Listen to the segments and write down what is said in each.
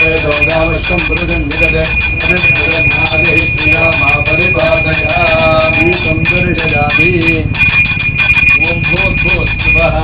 वेदोदावश्यं पुरुषं निगदे अनिर्नादेः प्रिया मा परिपादयामि संदर्शयामि ॐ भूर्भुवस्सुवः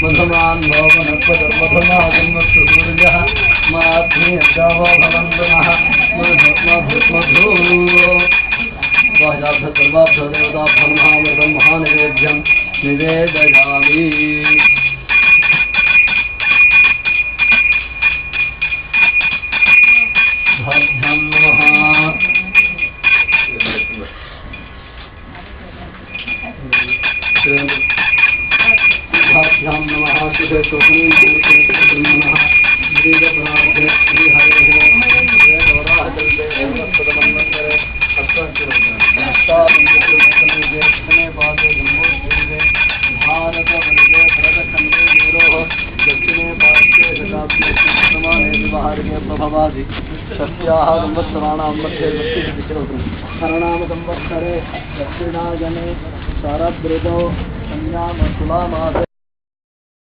मधुमान् भवनत्वधर्मधर्माजन्मसूर्यः माध्मेयजावभवन्दनः सर्वाभ्यदेवताभ्यं महानिवेद्यं निवेदयामि भद्रं नमः भ्यां नमः शिवेश्वरः श्रीहरे भारत दक्षिणे पार्श्वे प्रभवादि षष्ट्याः संवत्सराणां मध्ये हरणाम संवत्सरे दक्षिणायने शरदृतौ संयाम तुलामासे